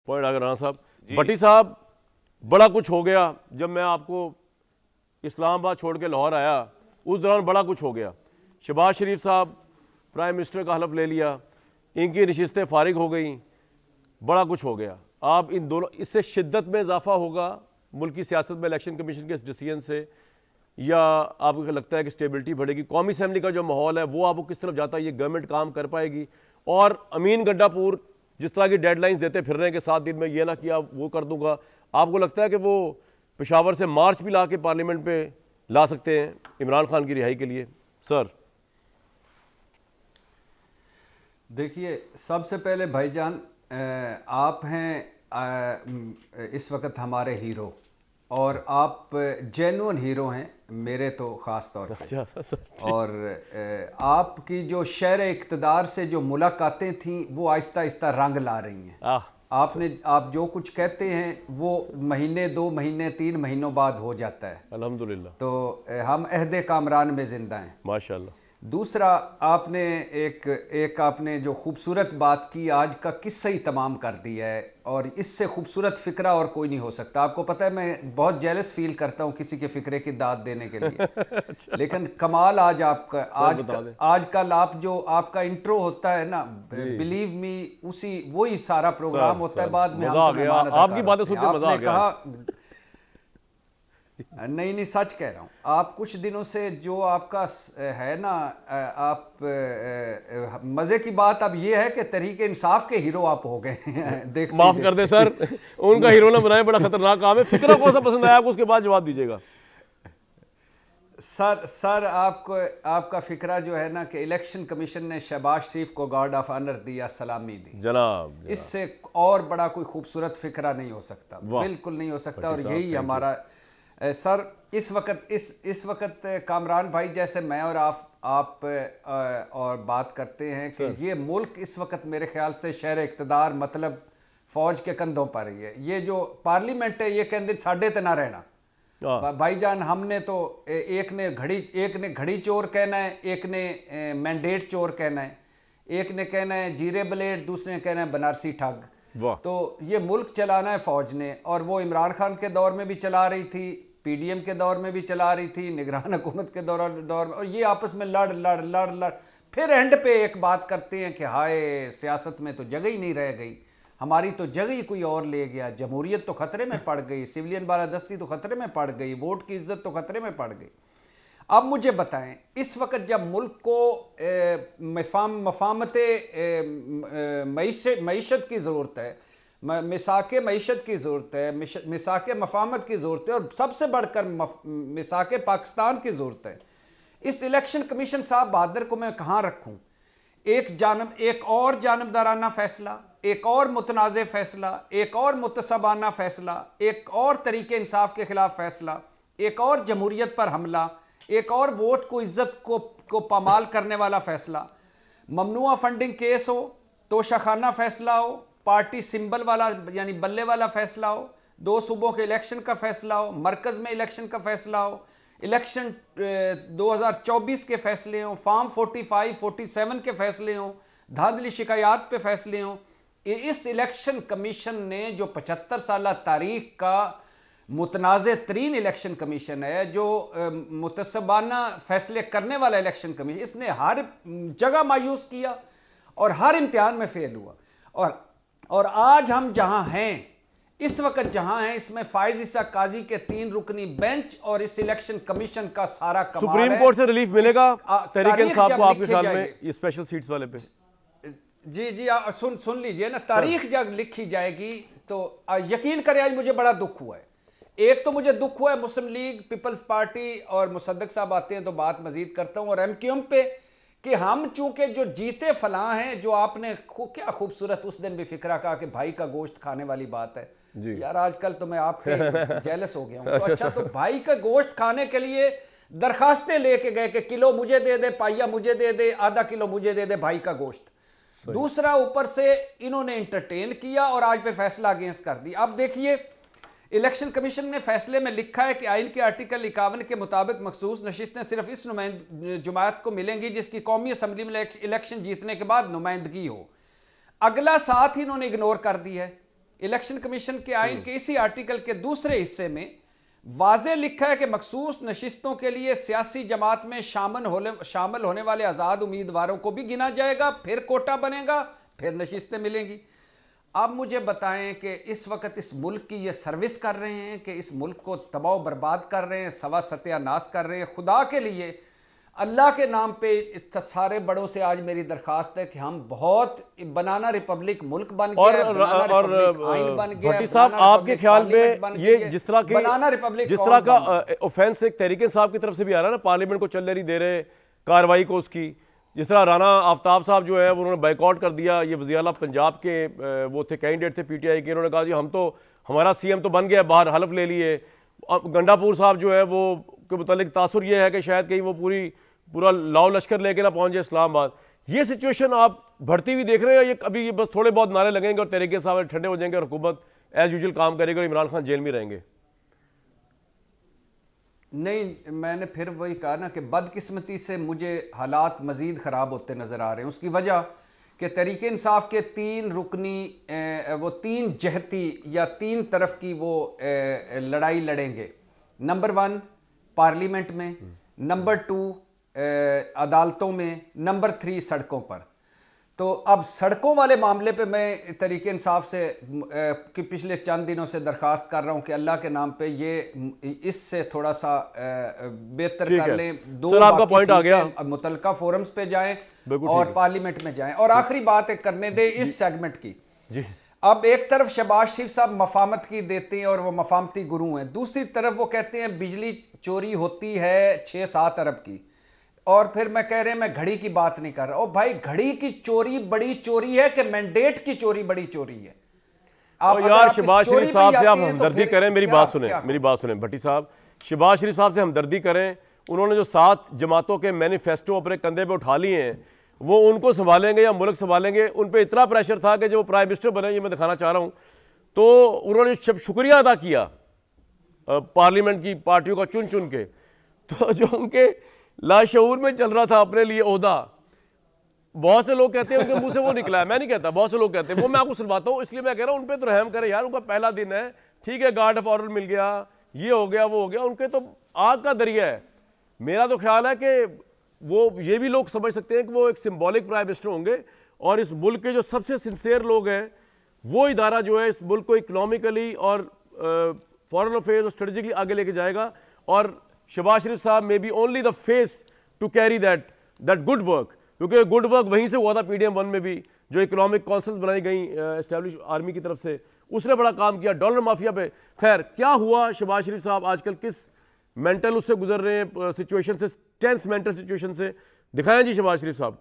Point अगर राना साहब, भट्टी साहब, बड़ा कुछ हो गया। जब मैं आपको इस्लामाबाद छोड़ के लाहौर आया उस दौरान बड़ा कुछ हो गया। शहबाज शरीफ साहब प्राइम मिनिस्टर का हलफ ले लिया, इनकी नशिस्तें फारिग हो गई, बड़ा कुछ हो गया। आप इन दोनों, इससे शिद्दत में इजाफा होगा मुल्क की सियासत में इलेक्शन कमीशन के इस डिसीजन से, या आपको लगता है कि स्टेबिलिटी बढ़ेगी? कौमी असम्बली का जो माहौल है वो आपको किस तरफ जाता है? ये गवर्नमेंट काम कर पाएगी? और अमीन गड्डापुर जिस तरह की डेडलाइंस देते फिर रहे हैं कि 7 दिन में ये ना किया वो कर दूंगा, आपको लगता है कि वो पेशावर से मार्च भी ला के पार्लियामेंट पे ला सकते हैं इमरान खान की रिहाई के लिए? सर देखिए, सबसे पहले भाईजान, आप हैं इस वक्त हमारे हीरो, और आप जेन्युइन हीरो हैं मेरे तो ख़ास तौर पे। और आपकी जो शहर इक़्तिदार से जो मुलाकातें थीं वो आहिस्ता आहिस्ता रंग ला रही हैं। आप जो कुछ कहते हैं वो महीने, 2 महीने, 3 महीनों बाद हो जाता है अल्हम्दुलिल्लाह। तो हम अहद कामरान में ज़िंदा हैं माशाअल्लाह। दूसरा, आपने एक आपने जो खूबसूरत बात की, आज का किस्सा ही तमाम कर दिया है, और इससे खूबसूरत फ़िक्रा और कोई नहीं हो सकता। आपको पता है मैं बहुत जेलस फील करता हूँ किसी के फ़िक्रे की दाद देने के लिए लेकिन कमाल आज आपका, आजकल आप जो आपका इंट्रो होता है ना, बिलीव मी, उसी वही सारा प्रोग्राम होता है। बाद में आपकी बातें सुनकर मजा आ गया। नहीं, सच कह रहा हूँ। आप कुछ दिनों से जो आपका है ना, आप मजे की बात अब ये है कि तहरीक इंसाफ के हीरो आप हो गए हैं। माफ कर दे सर, उनका हीरो ना बनाए, बड़ा खतरनाक काम है। फिक्रा कौन सा पसंद आया आपको, उसके बाद जवाब दीजिएगा। सर आपका फिक्रा जो है ना कि इलेक्शन कमीशन ने शहबाज शरीफ को गार्ड ऑफ ऑनर दिया, सलामी दी, जनाब। इससे और बड़ा कोई खूबसूरत फिक्रा नहीं हो सकता, बिल्कुल नहीं हो सकता। और यही हमारा सर इस वक्त कामरान भाई जैसे मैं और आप और बात करते हैं कि ये मुल्क इस वक्त मेरे ख्याल से शहर इक़्तिदार मतलब फौज के कंधों पर ही है। ये जो पार्लियामेंट है ये कहते साढ़े ते ना रहना भाईजान। हमने तो एक ने घड़ी चोर कहना है, एक ने मैंडेट चोर कहना है, एक ने कहना है जीरे ब्लेड, दूसरे ने कहना है बनारसी ठग। तो ये मुल्क चलाना है फौज ने, और वो इमरान खान के दौर में भी चला रही थी, पीडीएम के दौर में भी चला रही थी, निगरान हुकूमत के दौर में, और ये आपस में लड़ फिर एंड पे एक बात करते हैं कि हाय सियासत में तो जगह ही नहीं रह गई, हमारी तो जगह ही कोई और ले गया, जमहूरियत तो खतरे में पड़ गई, सिविलियन बालादस्ती तो खतरे में पड़ गई, वोट की इज्जत तो खतरे में पड़ गई। अब मुझे बताएं, इस वक्त जब मुल्क को मफामत मईशत की ज़रूरत है, मिसाके मईशत की ज़रूरत है, मिसाके मफामत की ज़रूरत है, और सबसे बढ़कर मिसाके पाकिस्तान की ज़रूरत है, इस इलेक्शन कमीशन साहब बहादुर को मैं कहाँ रखूँ? एक और जानबदाराना फैसला, एक और मुतनाज़ फैसला, एक और मुतसबाना फैसला, एक और तरीके इंसाफ के खिलाफ फैसला, एक और जमहूरियत पर हमला, एक और वोट को इज्जत को पामाल करने वाला फैसला, ममनुआ फंडिंग केस हो, तोशाखाना फैसला हो, पार्टी सिंबल वाला यानी बल्ले वाला फैसला हो, 2 सूबों के इलेक्शन का फैसला हो, मरकज में इलेक्शन का फैसला हो, इलेक्शन 2024 के फैसले हों, फॉर्म 45, 47 के फैसले हों, धांधली शिकायत पे फैसले हों। इस इलेक्शन कमीशन ने जो 75 साल तारीख का मुतनाज़ तरीन इलेक्शन कमीशन है, जो मुतसबाना फैसले करने वाला इलेक्शन कमीशन, इसने हर जगह मायूस किया और हर इम्तिहान में फेल हुआ। और आज हम जहां हैं, इस वक्त जहां हैं, इसमें फाइज ईसा काजी के 3 रुकनी बेंच और इस इलेक्शन कमीशन का सारा कमाल है। सुप्रीम कोर्ट से रिलीफ मिलेगा तहरीक इंसाफ को आपके ख्याल में ये स्पेशल सीट्स वाले पे? जी सुन लीजिए ना, तारीख जब लिखी जाएगी तो यकीन करें आज मुझे बड़ा दुख हुआ है। एक तो मुझे दुख हुआ है मुस्लिम लीग, पीपल्स पार्टी और मुसद्दक साहब आते हैं तो बात मजीद करता हूं, और एमक्यूएम पे कि हम चूंकि जो जीते फलां हैं, जो आपने क्या खूबसूरत उस दिन भी फिक्रा कहा कि भाई का गोश्त खाने वाली बात है यार, आजकल तो मैं आपके जेलस हो गया हूं। तो अच्छा, तो भाई का गोश्त खाने के लिए दरखास्तें लेके गए कि किलो मुझे दे दे, पाइया मुझे दे दे, आधा किलो मुझे दे दे भाई का गोश्त। दूसरा, ऊपर से इन्होंने इंटरटेन किया और आज पे फैसला अगेंस्ट कर दी। अब देखिए, इलेक्शन कमीशन ने फैसले में लिखा है कि आइन के आर्टिकल 51 के मुताबिक मखसूस नशिस्तें सिर्फ इस जमात को मिलेंगी जिसकी कौमी असम्बली में इलेक्शन जीतने के बाद नुमाइंदगी हो। अगला साथ ही इन्होंने इग्नोर कर दी है इलेक्शन कमीशन के आइन के इसी आर्टिकल के दूसरे हिस्से में वाज़े लिखा है कि मखसूस नशिस्तों के लिए सियासी जमात में शामिल होने वाले आज़ाद उम्मीदवारों को भी गिना जाएगा, फिर कोटा बनेगा, फिर नशिस्तें मिलेंगी। अब मुझे बताएं कि इस वक्त इस मुल्क की ये सर्विस कर रहे हैं कि इस मुल्क को तबाह बर्बाद कर रहे हैं, सवा सत्यानाश कर रहे हैं। खुदा के लिए, अल्लाह के नाम पे सारे बड़ों से आज मेरी दरखास्त है कि हम बहुत बनाना रिपब्लिक मुल्क बन गया है, बनाना रिपब्लिक आइन बन गया है। भट्टी साहब, आपके ख्याल में ये जिस तरह की बनाना रिपब्लिक जिस तरह का ऑफेंस एक तहरीक इंसाफ की तरफ से भी आ रहा है ना, पार्लियामेंट को चलने नहीं दे रहे कार्रवाई को, उसकी जिस तरह राना आफ्ताब साहब जो है उन्होंने बाइकआउट कर दिया। ये वज़ीर आला पंजाब के वो थे, कैंडिडेट थे पीटीआई के, उन्होंने कहा जी हम तो, हमारा सीएम तो बन गया, बाहर हलफ ले लिए। गंडापुर साहब जो है वो के मुतालिक तासुर ये है कि शायद कहीं वो पूरा लाओ लश्कर लेके ना पहुंच जाए इस्लामाबाद। ये सिचुएशन आप बढ़ती हुई देख रहे हैं, ये अभी ये बस थोड़े बहुत नारे लगेंगे और तरीके साहब ठंडे हो जाएंगे और हुकूमत एज यूजुअल काम करेगी और इमरान खान जेल में रहेंगे? नहीं, मैंने फिर वही कहा ना कि बदकिस्मती से मुझे हालात मज़ीद ख़राब होते नज़र आ रहे हैं। उसकी वजह कि तहरीक इंसाफ के 3 रुकनी वो 3 जहती या 3 तरफ की वो लड़ाई लड़ेंगे। नंबर 1 पार्लियामेंट में, नंबर 2 अदालतों में, नंबर 3 सड़कों पर। तो अब सड़कों वाले मामले पे मैं तहरीक इंसाफ से कि पिछले चंद दिनों से दरख्वास्त कर रहा हूं कि अल्लाह के नाम पे ये इससे थोड़ा सा बेहतर कर लें। 2 आपका पॉइंट आ गया, मुतलका फोरम्स पे जाएं और पार्लियामेंट में जाएं। और आखिरी बात एक करने दे इस सेगमेंट की जी। अब एक तरफ शहबाज शरीफ साहब मफामत की देते हैं और वो मफामती गुरु हैं, दूसरी तरफ वो कहते हैं बिजली चोरी होती है 6-7 अरब की, और फिर मैं कह रहे हैं मैं घड़ी की बात नहीं कर रहा। ओ भाई, घड़ी की चोरी बड़ी चोरी है कि मैंडेट की चोरी बड़ी चोरी है? आप यार शहबाज शरीफ साहब से आप हमदर्दी करें, मेरी बात सुने भट्टी साहब, शहबाज शरीफ साहब से हमदर्दी करें। उन्होंने जो 7 जमातों के मैनिफेस्टो अपने कंधे पे उठा लिए हैं, वो उनको संभालेंगे या मुल्क संभालेंगे? उन पर इतना प्रेशर था कि जो प्राइम मिनिस्टर बने, ये मैं दिखाना चाह रहा हूँ, तो उन्होंने शुक्रिया अदा किया पार्लियामेंट की पार्टियों का चुन चुन के, तो जो उनके लाशऊर में चल रहा था अपने लिए ओहदा, बहुत से लोग कहते हैं उनके मुंह से वो निकला है, मैं नहीं कहता, बहुत से लोग कहते हैं, वो मैं आपको सुनवाता हूँ। इसलिए मैं कह रहा हूँ उन पे तो रहम करें यार, उनका पहला दिन है, ठीक है, गार्ड ऑफ ऑनर मिल गया, ये हो गया, वो हो गया, उनके तो आग का दरिया है। मेरा तो ख्याल है कि वो ये भी लोग समझ सकते हैं कि वो एक सिंबॉलिक प्राइम मिनिस्टर होंगे और इस मुल्क के जो सबसे सिंसियर लोग हैं, वो इदारा जो है इस मुल्क को इकोनॉमिकली और फॉरेन अफेयर्स और स्ट्रेटेजिकली आगे लेके जाएगा। और शहबाज शरीफ साहब may be only the face to carry that good work, क्योंकि गुड वर्क वहीं से हुआ था PDM 1 में भी, जो इकोनॉमिक काउंसिल्स बनाई गई एस्टैब्लिश आर्मी की तरफ से, उसने बड़ा काम किया डॉलर माफिया पे। खैर, क्या हुआ शहबाज शरीफ साहब आजकल किस मेंटल उससे गुजर रहे हैं सिचुएशन से, टेंस मेंटल सिचुएशन से, दिखाएं जी शहबाज शरीफ साहब।